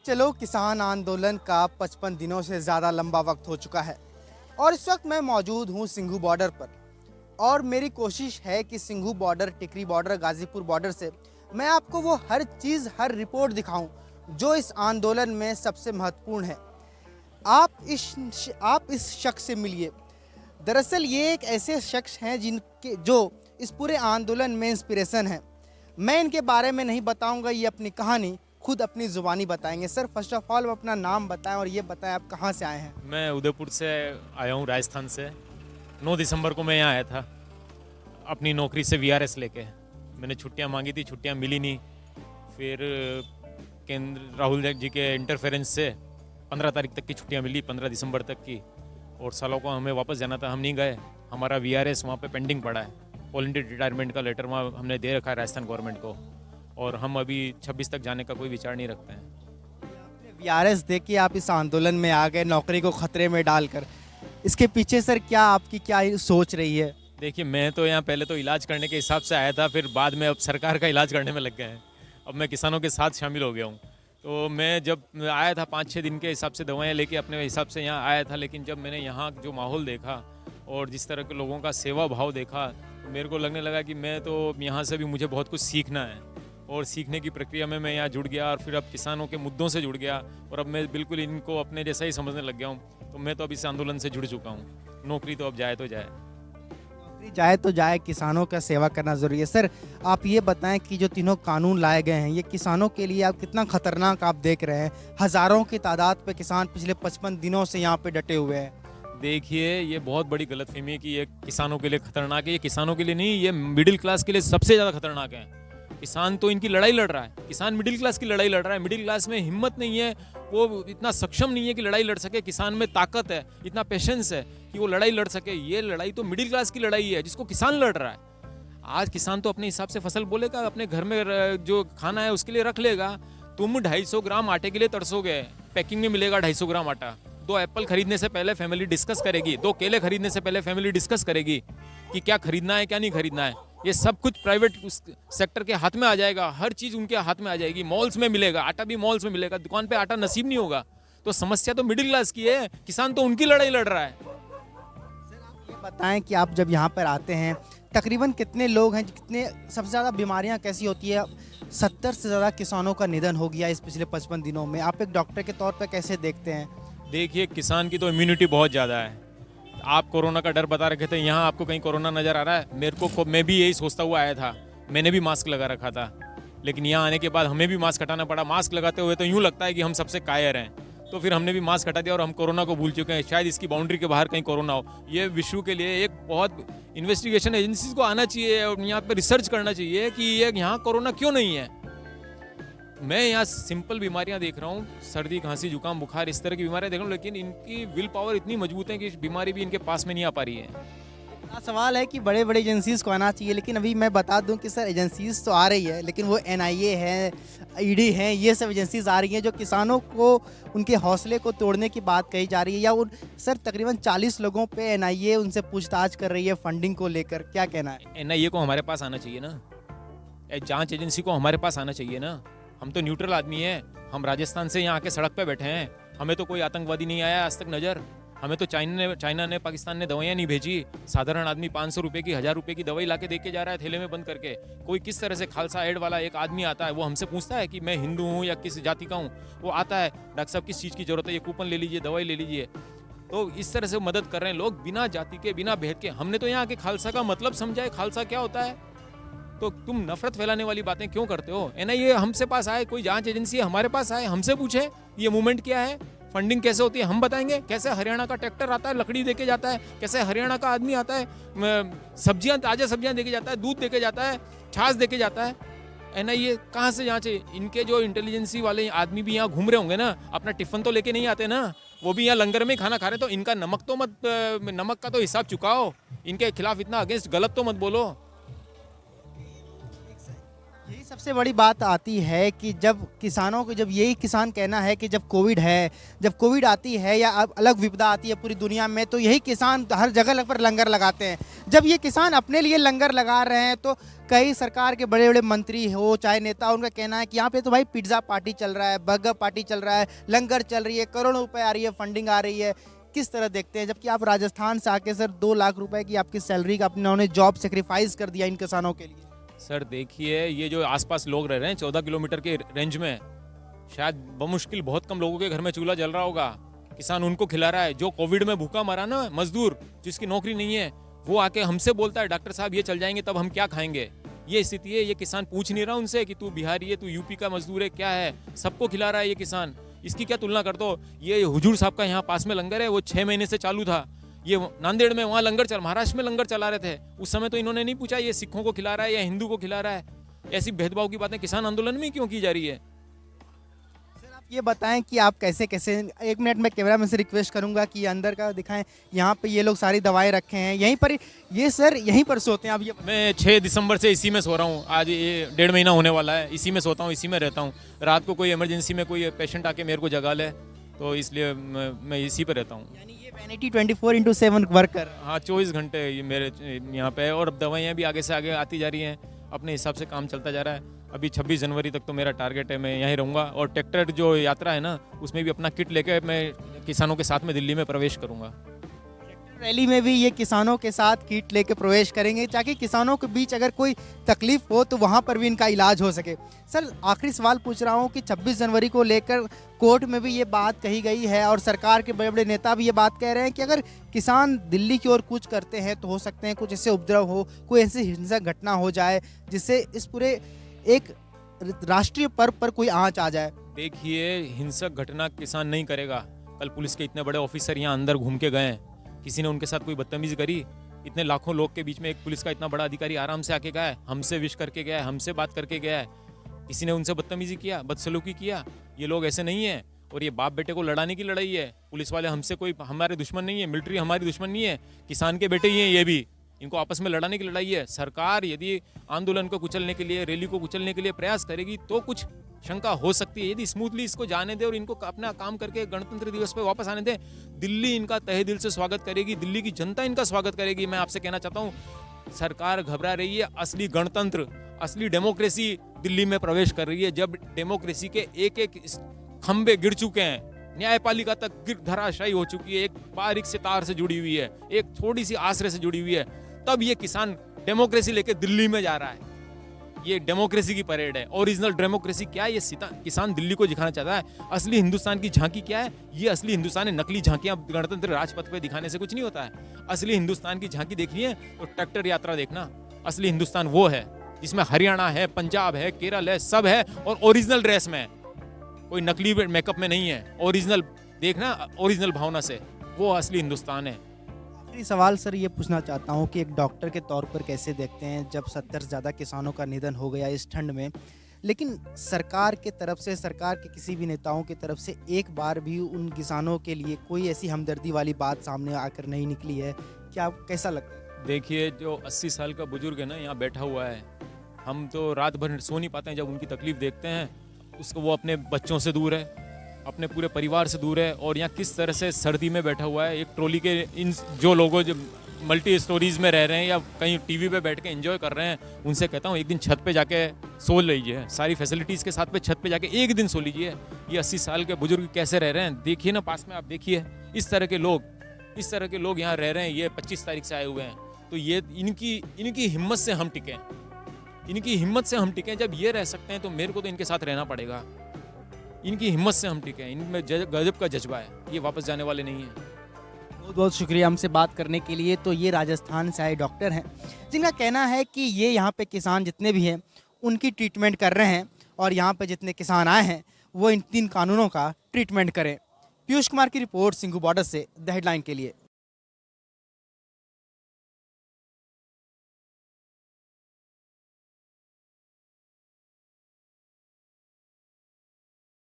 चलो किसान आंदोलन का 55 दिनों से ज़्यादा लंबा वक्त हो चुका है और इस वक्त मैं मौजूद हूँ सिंघू बॉर्डर पर। और मेरी कोशिश है कि सिंघू बॉर्डर, टिकरी बॉर्डर, गाज़ीपुर बॉर्डर से मैं आपको वो हर चीज़, हर रिपोर्ट दिखाऊं जो इस आंदोलन में सबसे महत्वपूर्ण है। आप इस शख्स से मिलिए। दरअसल ये एक ऐसे शख्स हैं जिनके जो इस पूरे आंदोलन में इंस्पिरेशन है। मैं इनके बारे में नहीं बताऊंगा, ये अपनी कहानी खुद अपनी ज़ुबानी बताएंगे। सर, फर्स्ट ऑफ ऑल अपना नाम बताएं और ये बताएं आप कहाँ से आए हैं। मैं उदयपुर से आया हूँ, राजस्थान से। 9 दिसंबर को मैं यहाँ आया था अपनी नौकरी से वीआरएस लेके। मैंने छुट्टियाँ मांगी थी, छुट्टियाँ मिली नहीं। फिर केंद्र राहुल जी के इंटरफेरेंस से 15 तारीख तक की छुट्टियाँ मिली, 15 दिसंबर तक की। और सालों को हमें वापस जाना था, हम नहीं गए। हमारा वीआरएस वहाँ पे पेंडिंग पड़ा है। वॉलंटियर रिटायरमेंट का लेटर वहाँ हमने दे रखा है राजस्थान गवर्नमेंट को, और हम अभी 26 तक जाने का कोई विचार नहीं रखते हैं। वीआरएस दे के आप इस आंदोलन में आ गए, नौकरी को खतरे में डालकर। इसके पीछे सर क्या आपकी क्या सोच रही है? देखिए, मैं तो यहाँ पहले तो इलाज करने के हिसाब से आया था, फिर बाद में अब सरकार का इलाज करने में लग गए हैं। अब मैं किसानों के साथ शामिल हो गया हूँ। तो मैं जब आया था 5-6 दिन के हिसाब से दवाएं लेके अपने हिसाब से यहाँ आया था, लेकिन जब मैंने यहाँ जो माहौल देखा और जिस तरह के लोगों का सेवा भाव देखा, तो मेरे को लगने लगा कि मैं तो यहाँ से भी मुझे बहुत कुछ सीखना है। और सीखने की प्रक्रिया में मैं यहाँ जुड़ गया, और फिर अब किसानों के मुद्दों से जुड़ गया, और अब मैं बिल्कुल इनको अपने जैसा ही समझने लग गया हूँ। तो मैं तो अब इस आंदोलन से जुड़ चुका हूँ। नौकरी तो अब जाए तो जाए, नौकरी जाए तो जाए, किसानों का सेवा करना जरूरी है। सर, आप ये बताएं कि जो तीनों कानून लाए गए हैं, ये किसानों के लिए आप कितना खतरनाक आप देख रहे हैं? हजारों की तादाद पे किसान पिछले 55 दिनों से यहाँ पे डटे हुए हैं। देखिए, ये बहुत बड़ी गलतफहमी है कि ये किसानों के लिए खतरनाक है। ये किसानों के लिए नहीं, ये मिडिल क्लास के लिए सबसे ज़्यादा खतरनाक है। किसान तो इनकी लड़ाई लड़ रहा है, किसान मिडिल क्लास की लड़ाई लड़ रहा है। मिडिल क्लास में हिम्मत नहीं है, वो इतना सक्षम नहीं है कि लड़ाई लड़ सके। किसान में ताकत है, इतना पेशेंस है कि वो लड़ाई लड़ सके। ये लड़ाई तो मिडिल क्लास की लड़ाई है जिसको किसान लड़ रहा है। आज किसान तो अपने हिसाब से फसल बोलेगा, अपने घर में जो खाना है उसके लिए रख लेगा। तुम 250 ग्राम आटे के लिए तरसोगे, पैकिंग में मिलेगा 250 ग्राम आटा। 2 एप्पल खरीदने से पहले फैमिली डिस्कस करेगी, 2 केले खरीदने से पहले फैमिली डिस्कस करेगी कि क्या खरीदना है क्या नहीं खरीदना है। ये सब कुछ प्राइवेट सेक्टर के हाथ में आ जाएगा, हर चीज़ उनके हाथ में आ जाएगी। मॉल्स में मिलेगा आटा, भी मॉल्स में मिलेगा, दुकान पे आटा नसीब नहीं होगा। तो समस्या तो मिडिल क्लास की है, किसान तो उनकी लड़ाई लड़ रहा है। सर, आप ये बताएं कि आप जब यहाँ पर आते हैं तकरीबन कितने लोग हैं, कितने सबसे ज़्यादा बीमारियाँ कैसी होती है? 70 से ज़्यादा किसानों का निधन हो गया इस पिछले 55 दिनों में। आप एक डॉक्टर के तौर पर कैसे देखते हैं? देखिए, किसान की तो इम्यूनिटी बहुत ज़्यादा है। आप कोरोना का डर बता रखे थे, यहाँ आपको कहीं कोरोना नज़र आ रहा है? मेरे को मैं भी यही सोचता हुआ आया था, मैंने भी मास्क लगा रखा था, लेकिन यहाँ आने के बाद हमें भी मास्क हटाना पड़ा। मास्क लगाते हुए तो यूँ लगता है कि हम सबसे कायर हैं, तो फिर हमने भी मास्क हटा दिया और हम कोरोना को भूल चुके हैं। शायद इसकी बाउंड्री के बाहर कहीं कोरोना हो। ये विश्व के लिए एक बहुत इन्वेस्टिगेशन एजेंसीज को आना चाहिए और यहाँ पर रिसर्च करना चाहिए कि ये यहाँ कोरोना क्यों नहीं है। मैं यहाँ सिंपल बीमारियाँ देख रहा हूँ, सर्दी, खांसी, जुकाम, बुखार, इस तरह की बीमारियाँ देख रहा हूँ, लेकिन इनकी विल पावर इतनी मजबूत है कि बीमारी भी इनके पास में नहीं आ पा रही है। सवाल है कि बड़े बड़े एजेंसीज़ को आना चाहिए, लेकिन अभी मैं बता दूं कि सर एजेंसीज़ तो आ रही है, लेकिन वो एनआईए है, ईडी है, ये सब एजेंसीज़ आ रही हैं जो किसानों को, उनके हौसले को तोड़ने की बात कही जा रही है। या उन सर तकरीबन 40 लोगों पे एनआईए उनसे पूछताछ कर रही है फंडिंग को लेकर, क्या कहना है? एनआईए को हमारे पास आना चाहिए ना, जांच एजेंसी को हमारे पास आना चाहिए ना। हम तो न्यूट्रल आदमी हैं, हम राजस्थान से यहाँ आके सड़क पे बैठे हैं, हमें तो कोई आतंकवादी नहीं आया आज तक नज़र। हमें तो चाइना ने पाकिस्तान ने दवाइयाँ नहीं भेजी। साधारण आदमी 500 रुपये की, 1000 रुपये की दवाई ला के दे के जा रहा है थैले में बंद करके। कोई किस तरह से खालसा एड वाला एक आदमी आता है, वो हमसे पूछता है कि मैं हिंदू हूँ या किस जाति का हूँ। वो आता है, डॉक्टर साहब किस चीज़ की ज़रूरत है, ये कूपन ले लीजिए, दवाई ले लीजिए। तो इस तरह से मदद कर रहे हैं लोग, बिना जाति के, बिना भेद के। हमने तो यहाँ आके खालसा का मतलब समझा है, खालसा क्या होता है। तो तुम नफरत फैलाने वाली बातें क्यों करते हो? एनआईए हमसे पास आए, कोई जांच एजेंसी हमारे पास आए, हमसे पूछे ये मूवमेंट क्या है, फंडिंग कैसे होती है, हम बताएंगे। कैसे हरियाणा का ट्रैक्टर आता है, लकड़ी देके जाता है, कैसे हरियाणा का आदमी आता है, सब्जियां, ताजा सब्जियां देके जाता है, दूध देके जाता है, छाछ देके जाता है। एनआईए कहाँ से जांचे? इनके जो इंटेलिजेंसी वाले आदमी भी यहाँ घूम रहे होंगे ना, अपना टिफिन तो लेके नहीं आते ना, वो भी यहाँ लंगर में खाना खा रहे। तो इनका नमक का तो हिसाब चुकाओ, इनके खिलाफ इतना अगेंस्ट गलत तो मत बोलो। यही सबसे बड़ी बात आती है कि जब किसानों को, जब यही किसान कहना है कि जब कोविड है, जब कोविड आती है या अब अलग विपदा आती है पूरी दुनिया में, तो यही किसान हर जगह पर लंगर लगाते हैं। जब ये किसान अपने लिए लंगर लगा रहे हैं तो कई सरकार के बड़े बड़े मंत्री हो चाहे नेता, उनका कहना है कि यहाँ पे तो भाई पिज्ज़ा पार्टी चल रहा है, बर्गर पार्टी चल रहा है, लंगर चल रही है, करोड़ों रुपए आ रही है, फंडिंग आ रही है। किस तरह देखते हैं, जबकि आप राजस्थान से आके सर 2 लाख रुपए की आपकी सैलरी का अपने जॉब सेक्रीफाइस कर दिया इन किसानों के लिए। सर देखिए, ये जो आसपास लोग रह रहे हैं 14 किलोमीटर के रेंज में, शायद बमुश्किल बहुत कम लोगों के घर में चूल्हा जल रहा होगा। किसान उनको खिला रहा है। जो कोविड में भूखा मरा ना मजदूर, जिसकी नौकरी नहीं है, वो आके हमसे बोलता है डॉक्टर साहब ये चल जाएंगे तब हम क्या खाएंगे। ये स्थिति है। ये किसान पूछ नहीं रहा उनसे कि तू बिहारी है, तू यूपी का मजदूर है, क्या है, सबको खिला रहा है ये किसान। इसकी क्या तुलना कर दो। ये हुजूर साहब का यहाँ पास में लंगर है, वो 6 महीने से चालू था। ये नांदेड़ में वहाँ लंगर चल, महाराष्ट्र में लंगर चला रहे थे, उस समय तो इन्होंने नहीं पूछा ये सिखों को खिला रहा है या हिंदू को खिला रहा है। ऐसी भेदभाव की बातें किसान आंदोलन में क्यों की जा रही है। सर आप ये बताएं कि आप कैसे कैसे, 1 मिनट में कैमरा में से रिक्वेस्ट करूंगा कि अंदर का दिखाएं। यहाँ पे ये लोग सारी दवाएं रखे हैं, यहीं पर ये सर यहीं पर सोते हैं आप। ये मैं 6 दिसंबर से इसी में सो रहा हूँ। आज ये 1.5 महीना होने वाला है, इसी में सोता हूँ, इसी में रहता हूँ। रात को कोई इमरजेंसी में कोई पेशेंट आके मेरे को जगा ले तो इसलिए मैं इसी पर रहता हूँ। यानी ये वैनिटी 24/7 वर्क कर रहा है। हाँ 24 घंटे ये मेरे यहाँ पे है। और अब दवाइयाँ भी आगे से आगे आती जा रही हैं, अपने हिसाब से काम चलता जा रहा है। अभी 26 जनवरी तक तो मेरा टारगेट है, मैं यहीं रहूँगा। और ट्रैक्टर जो यात्रा है ना, उसमें भी अपना किट लेकर मैं किसानों के साथ में दिल्ली में प्रवेश करूँगा। रैली में भी ये किसानों के साथ किट लेके प्रवेश करेंगे ताकि किसानों के बीच अगर कोई तकलीफ हो तो वहाँ पर भी इनका इलाज हो सके। सर आखिरी सवाल पूछ रहा हूँ कि 26 जनवरी को लेकर कोर्ट में भी ये बात कही गई है और सरकार के बड़े बड़े नेता भी ये बात कह रहे हैं कि अगर किसान दिल्ली की ओर कूच करते हैं तो हो सकते हैं कुछ ऐसे उपद्रव हो, कोई ऐसी हिंसक घटना हो जाए जिससे इस पूरे एक राष्ट्रीय पर्व पर कोई आंच आ जाए। देखिए, हिंसक घटना किसान नहीं करेगा। कल पुलिस के इतने बड़े ऑफिसर यहाँ अंदर घूम के गए, किसी ने उनके साथ कोई बदतमीजी करी? इतने लाखों लोग के बीच में एक पुलिस का इतना बड़ा अधिकारी आराम से आके गया है, हमसे विश करके गया है, हमसे बात करके गया है। किसी ने उनसे बदतमीजी किया, बदसलूकी किया? ये लोग ऐसे नहीं है। और ये बाप बेटे को लड़ाने की लड़ाई है। पुलिस वाले हमसे कोई हमारे दुश्मन नहीं है, मिलिट्री हमारी दुश्मन नहीं है, किसान के बेटे ही हैं ये भी। इनको आपस में लड़ाने की लड़ाई है। सरकार यदि आंदोलन को कुचलने के लिए, रैली को कुचलने के लिए प्रयास करेगी तो कुछ शंका हो सकती है। यदि स्मूथली इसको जाने दे और इनको अपना काम करके गणतंत्र दिवस पे वापस आने दे, दिल्ली इनका तहे दिल से स्वागत करेगी, दिल्ली की जनता इनका स्वागत करेगी। मैं आपसे कहना चाहता हूँ, सरकार घबरा रही है। असली गणतंत्र, असली डेमोक्रेसी दिल्ली में प्रवेश कर रही है। जब डेमोक्रेसी के एक एक खंबे गिर चुके हैं, न्यायपालिका तक गिर धराशायी हो चुकी है, एक बारीक से तार से जुड़ी हुई है, एक थोड़ी सी आश्रय से जुड़ी हुई है, तब ये किसान डेमोक्रेसी लेके दिल्ली में जा रहा है। ये डेमोक्रेसी की परेड है। ओरिजिनल डेमोक्रेसी क्या है, ये किसान दिल्ली को दिखाना चाहता है। असली हिंदुस्तान की झांकी क्या है, ये असली हिंदुस्तान है। नकली झांकियां गणतंत्र राजपथ पे दिखाने से कुछ नहीं होता है। असली हिंदुस्तान की झांकी देखनी है तो ट्रैक्टर यात्रा देखना। असली हिंदुस्तान वो है जिसमें हरियाणा है, पंजाब है, केरल है, सब है और ओरिजिनल ड्रेस में, कोई नकली मेकअप में नहीं है। ओरिजिनल देखना, ओरिजिनल भावना से, वो असली हिंदुस्तान है। आखिरी सवाल सर ये पूछना चाहता हूँ कि एक डॉक्टर के तौर पर कैसे देखते हैं जब 70 से ज़्यादा किसानों का निधन हो गया इस ठंड में, लेकिन सरकार के तरफ से, सरकार के किसी भी नेताओं की तरफ से एक बार भी उन किसानों के लिए कोई ऐसी हमदर्दी वाली बात सामने आकर नहीं निकली है। क्या कैसा लगता है? देखिए, जो 80 साल का बुजुर्ग है ना, यहाँ बैठा हुआ है, हम तो रात भर सो नहीं पाते हैं जब उनकी तकलीफ देखते हैं। उसको, वो अपने बच्चों से दूर है, अपने पूरे परिवार से दूर है और यहाँ किस तरह से सर्दी में बैठा हुआ है। एक ट्रॉली के इन जो लोगों जो मल्टी स्टोरीज में रह रहे हैं या कहीं टीवी पे बैठ के एंजॉय कर रहे हैं, उनसे कहता हूँ एक दिन छत पे जाके सो लीजिए, सारी फैसिलिटीज़ के साथ पे छत पे जाके एक दिन सो लीजिए। ये 80 साल के बुजुर्ग कैसे रह रहे हैं देखिए ना, पास में आप देखिए। इस तरह के लोग यहाँ रह रहे हैं। ये 25 तारीख से आए हुए हैं, तो ये इनकी हिम्मत से हम टिके, इनकी हिम्मत से हम टिके। जब ये रह सकते हैं तो मेरे को तो इनके साथ रहना पड़ेगा। इनकी हिम्मत से हम टिके, इनमें गजब का जज्बा है, ये वापस जाने वाले नहीं हैं। बहुत बहुत शुक्रिया हमसे बात करने के लिए। तो ये राजस्थान से आए डॉक्टर हैं जिनका कहना है कि ये यहाँ पे किसान जितने भी हैं उनकी ट्रीटमेंट कर रहे हैं और यहाँ पे जितने किसान आए हैं वो इन 3 कानूनों का ट्रीटमेंट करें। पीयूष कुमार की रिपोर्ट, सिंघू बॉर्डर से द हेडलाइन के लिए।